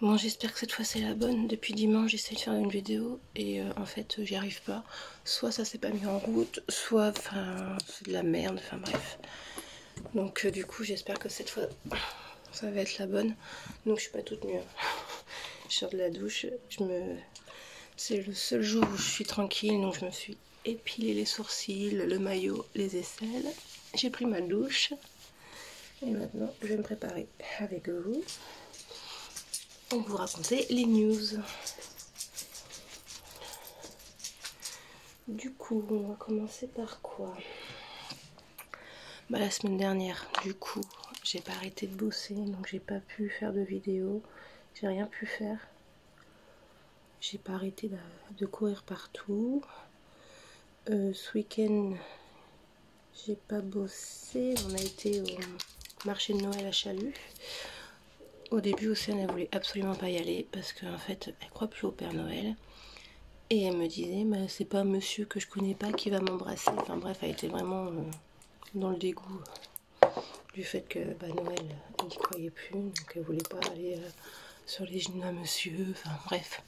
Bon, j'espère que cette fois c'est la bonne. Depuis dimanche, j'essaie de faire une vidéo et en fait, j'y arrive pas. Soit ça s'est pas mis en route, soit enfin c'est de la merde, enfin bref. Donc du coup, j'espère que cette fois ça va être la bonne. Donc je suis pas toute nue, hein. Je sors de la douche, c'est le seul jour où je suis tranquille, donc je me suis épilé les sourcils, le maillot, les aisselles. J'ai pris ma douche et maintenant je vais me préparer avec vous pour vous raconter les news. Du coup, on va commencer par quoi? Bah, la semaine dernière, du coup, j'ai pas arrêté de bosser, donc j'ai pas pu faire de vidéo. J'ai rien pu faire. J'ai pas arrêté de courir partout. Ce week-end, j'ai pas bossé. On a été au marché de Noël à Chalut. Au début, Océane, elle voulait absolument pas y aller parce qu'en fait, elle croit plus au Père Noël. Et elle me disait, bah, c'est pas un monsieur que je connais pas qui va m'embrasser. Enfin bref, elle était vraiment dans le dégoût du fait que bah, Noël, elle n'y croyait plus, donc elle voulait pas aller sur les genoux d'un monsieur. Enfin bref,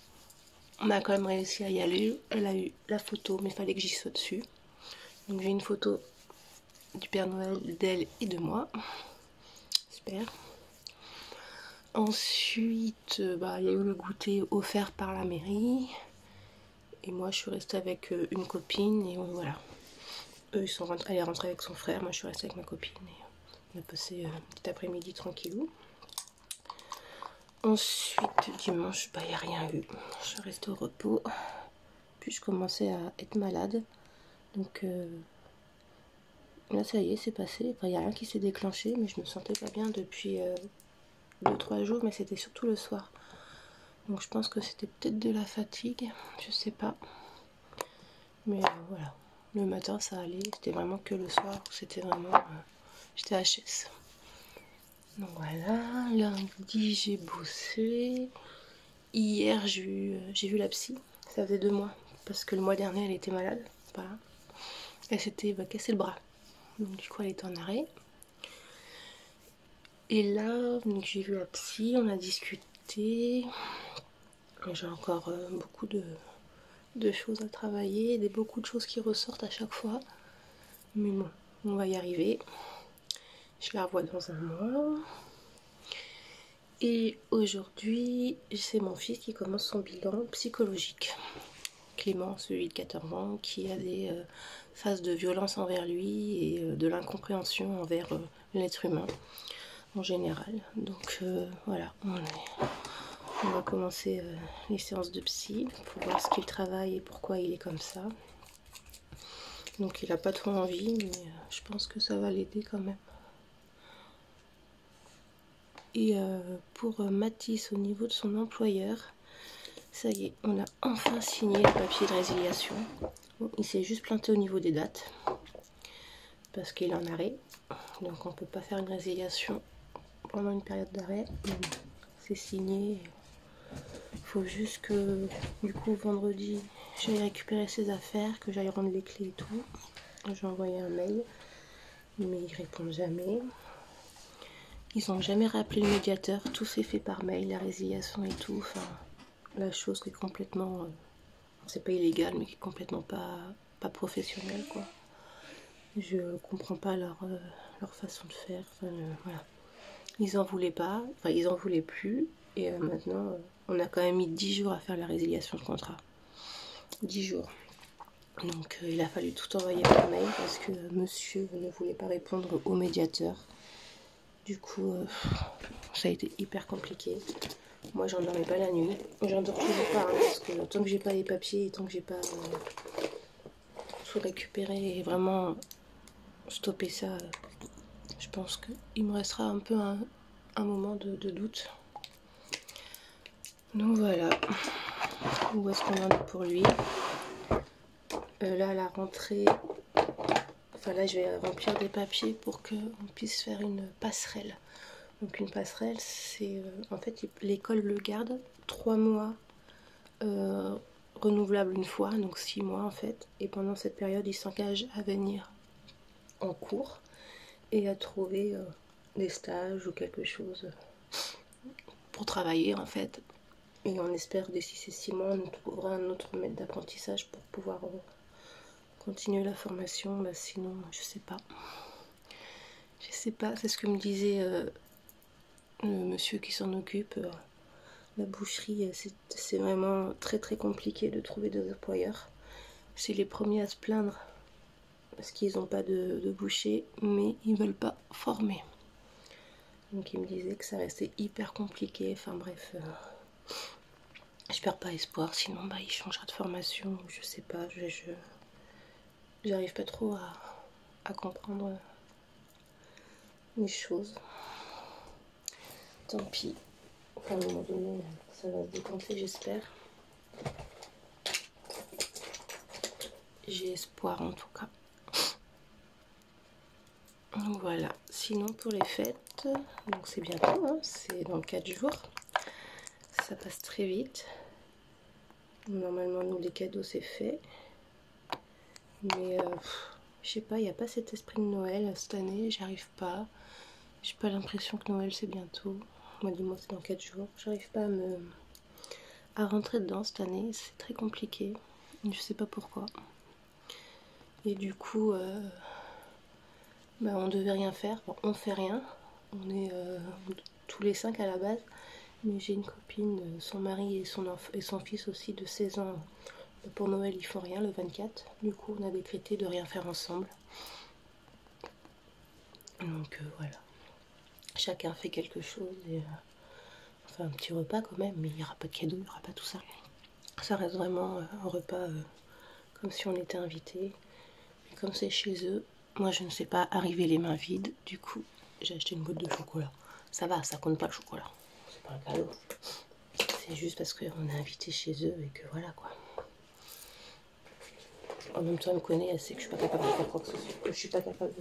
on a quand même réussi à y aller. Elle a eu la photo, mais il fallait que j'y saute dessus. Donc j'ai une photo du Père Noël, d'elle et de moi. Super. Ensuite, bah, il y a eu le goûter offert par la mairie. Et moi, je suis restée avec une copine. Et voilà. Eux, elle est rentrée avec son frère. Moi, je suis restée avec ma copine. Et on a passé un petit après-midi tranquillou. Ensuite, dimanche, bah, il n'y a rien eu. Je reste au repos. Puis je commençais à être malade. Donc là, ça y est, c'est passé. Enfin, il n'y a rien qui s'est déclenché. Mais je me sentais pas bien depuis 2-3 jours. Mais c'était surtout le soir. Donc je pense que c'était peut-être de la fatigue, je sais pas. Mais voilà, le matin ça allait, c'était vraiment que le soir où c'était vraiment... j'étais HS. Donc voilà, lundi j'ai bossé. Hier j'ai vu la psy, ça faisait 2 mois. Parce que le mois dernier elle était malade, voilà. Elle s'était cassé le bras. Donc du coup elle était en arrêt. Et là, j'ai vu la psy, on a discuté. J'ai encore beaucoup de choses à travailler, beaucoup de choses qui ressortent à chaque fois. Mais bon, on va y arriver. Je la revois dans un mois. Et aujourd'hui, c'est mon fils qui commence son bilan psychologique. Clément, celui de 14 ans, qui a des phases de violence envers lui et de l'incompréhension envers l'être humain en général. Donc voilà, on va commencer les séances de psy pour voir ce qu'il travaille et pourquoi il est comme ça. Donc il n'a pas trop envie, mais je pense que ça va l'aider quand même. Et pour Mathis, au niveau de son employeur, ça y est, on a enfin signé le papier de résiliation. Bon, il s'est juste planté au niveau des dates, parce qu'il est en arrêt. Donc on ne peut pas faire une résiliation pendant une période d'arrêt. C'est signé. Il faut juste que, du coup, vendredi, j'aille récupérer ses affaires, que j'aille rendre les clés et tout. J'ai envoyé un mail, mais ils répondent jamais. Ils n'ont jamais rappelé le médiateur, tout s'est fait par mail, la résiliation et tout. Enfin, la chose qui est complètement, c'est pas illégal, mais qui est complètement pas professionnelle, quoi. Je comprends pas leur façon de faire. Enfin, voilà. Ils en voulaient pas, enfin ils en voulaient plus, et maintenant on a quand même mis 10 jours à faire la résiliation de contrat. 10 jours. Donc il a fallu tout envoyer par mail parce que monsieur ne voulait pas répondre au médiateur. Du coup, ça a été hyper compliqué. Moi, j'en dormais pas la nuit. J'en dors toujours pas, hein, parce que tant que j'ai pas les papiers, tant que j'ai pas tout récupéré et vraiment stopper ça, je pense qu'il me restera un peu un moment de doute. Donc voilà, où est-ce qu'on en est pour lui. Là, à la rentrée, enfin là, je vais remplir des papiers pour qu'on puisse faire une passerelle. Donc une passerelle, c'est en fait l'école le garde 3 mois renouvelable une fois, donc 6 mois en fait. Et pendant cette période, il s'engage à venir en cours et à trouver des stages ou quelque chose pour travailler en fait. Et on espère d'ici ces 6 mois, on trouvera un autre maître d'apprentissage pour pouvoir continuer la formation. Bah, sinon, je sais pas. Je sais pas, c'est ce que me disait le monsieur qui s'en occupe. La boucherie, c'est vraiment très très compliqué de trouver des employeurs. C'est les premiers à se plaindre parce qu'ils n'ont pas de boucher, mais ils veulent pas former. Donc il me disait que ça restait hyper compliqué. Enfin bref, je perds pas espoir. Sinon, bah, il changera de formation. Je sais pas. J'arrive pas trop à comprendre les choses. Tant pis. À un moment donné, ça va se décanter, j'espère. J'ai espoir en tout cas. Voilà. Sinon pour les fêtes, donc c'est bientôt, hein, c'est dans 4 jours. Ça passe très vite. Normalement, nous, les cadeaux, c'est fait. Mais je sais pas, il n'y a pas cet esprit de Noël cette année. J'arrive pas. J'ai pas l'impression que Noël, c'est bientôt. Moi, dis-moi, c'est dans 4 jours. J'arrive pas à rentrer dedans cette année. C'est très compliqué. Je sais pas pourquoi. Et du coup, bah, on devait rien faire. Bon, on fait rien. On est tous les 5 à la base. Mais j'ai une copine, son mari et son fils aussi de 16 ans. Pour Noël, ils font rien le 24. Du coup, on a décrété de rien faire ensemble. Donc voilà. Chacun fait quelque chose. Et, enfin, un petit repas quand même. Mais il n'y aura pas de cadeau, il n'y aura pas tout ça. Ça reste vraiment un repas comme si on était invité. Et comme c'est chez eux, moi je ne sais pas arriver les mains vides. Du coup, j'ai acheté une boîte de chocolat. Ça va, ça compte pas le chocolat. C'est pas un cadeau. C'est juste parce qu'on est invité chez eux et que voilà quoi. En même temps, elle me connaît, elle sait que je suis pas capable de faire quoi que ce soit. Que je suis pas capable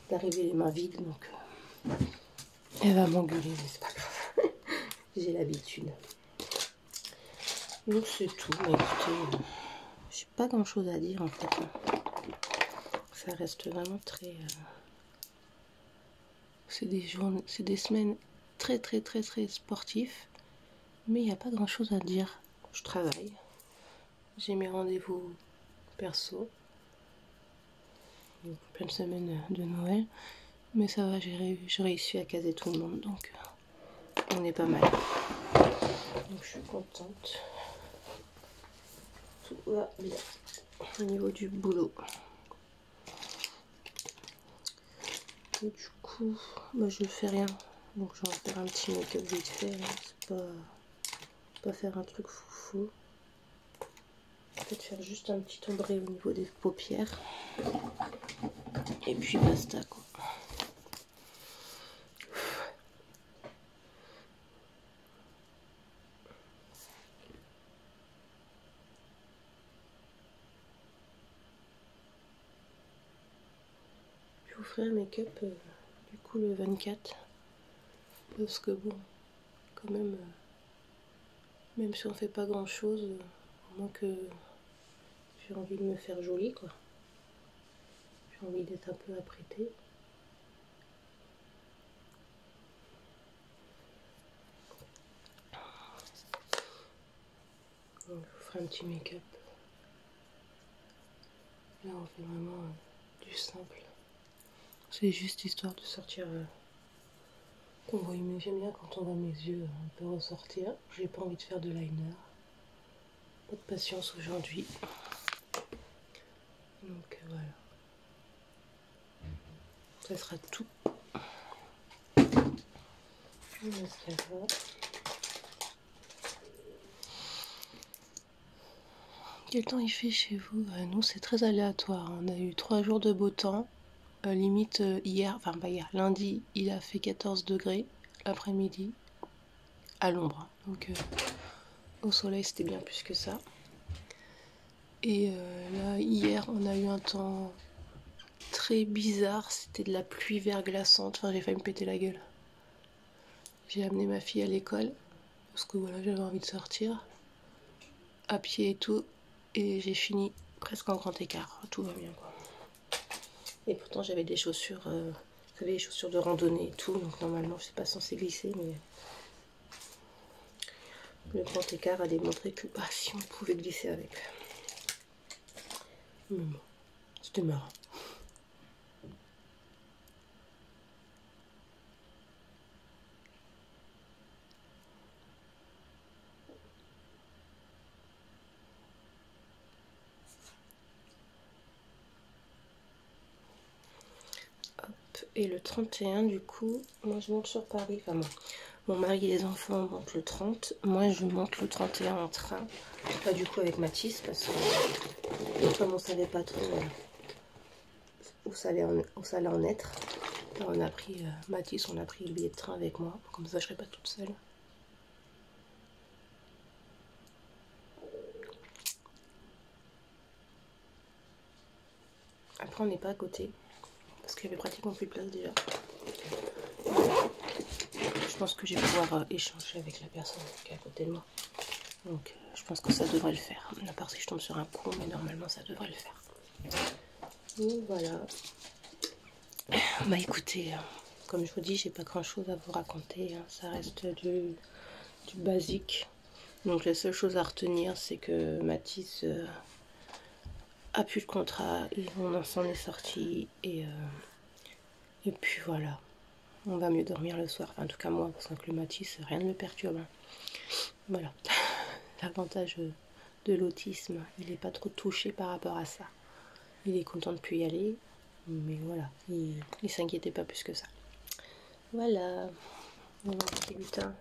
d'arriver les mains vides, donc elle va m'engueuler, mais c'est pas grave. J'ai l'habitude. Donc c'est tout. Mais écoutez, j'ai pas grand chose à dire en fait. Ça reste vraiment très. C'est des journées, c'est des semaines très très très très sportifs, mais il n'y a pas grand chose à dire. Je travaille. J'ai mes rendez-vous perso. Pleine semaine de Noël. Mais ça va, j'ai réussi à caser tout le monde, donc on est pas mal. Donc je suis contente. Tout va bien au niveau du boulot. Et du coup, moi je fais rien. Donc je vais faire un petit make-up vite fait. C'est pas faire un truc foufou. Peut-être faire juste un petit ombré au niveau des paupières. Et puis basta quoi. Je vous ferai un make-up du coup le 24. Parce que bon, quand même, même si on fait pas grand chose, au moins que j'ai envie de me faire jolie quoi. J'ai envie d'être un peu apprêtée. Donc, je vous ferai un petit make-up. Là on fait vraiment du simple. C'est juste histoire de sortir qu'on voit mieux. J'aime bien quand on voit mes yeux un peu ressortir. J'ai pas envie de faire de liner. Pas de patience aujourd'hui. Donc voilà. Ça sera tout. Mascara. Quel temps il fait chez vous? Nous c'est très aléatoire. On a eu 3 jours de beau temps. Limite hier, enfin pas hier, lundi il a fait 14 degrés l'après-midi à l'ombre. Donc au soleil c'était bien plus que ça. Et là hier on a eu un temps très bizarre. C'était de la pluie verglaçante. Enfin j'ai failli me péter la gueule. J'ai amené ma fille à l'école parce que voilà, j'avais envie de sortir à pied et tout, et j'ai fini presque en grand écart. Tout va bien quoi. Et pourtant j'avais des chaussures, vous savez, les chaussures de randonnée et tout, donc normalement je suis pas censée glisser, mais Le grand écart a démontré que si on pouvait glisser avec. Mais bon, c'était marrant. Et le 31, du coup, moi je monte sur Paris. Enfin, mon mari et les enfants montent le 30. Moi je monte le 31 en train. Pas du coup avec Mathis parce que comme on savait pas trop où ça allait en être, on a pris Mathis, on a pris le billet de train avec moi. Comme ça je serai pas toute seule. Après on n'est pas à côté. Parce qu'il y avait pratiquement plus de place déjà. Je pense que je vais pouvoir échanger avec la personne qui est à côté de moi. Donc je pense que ça devrait le faire. À part si je tombe sur un con, mais normalement ça devrait le faire. Donc voilà. Bah écoutez, comme je vous dis, j'ai pas grand chose à vous raconter. Hein. Ça reste du basique. Donc la seule chose à retenir, c'est que Mathis a plus le contrat, et on s'en est sorti et puis voilà. On va mieux dormir le soir, enfin, en tout cas moi, parce que le Mathis, rien ne me perturbe. Hein. Voilà. L'avantage de l'autisme, il n'est pas trop touché par rapport à ça. Il est content de plus y aller, mais voilà, il s'inquiétait pas plus que ça. Voilà, mon petit lutin.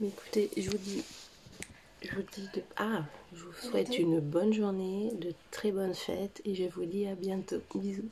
Mais écoutez, je vous souhaite une bonne journée, de très bonnes fêtes, et je vous dis à bientôt. Bisous.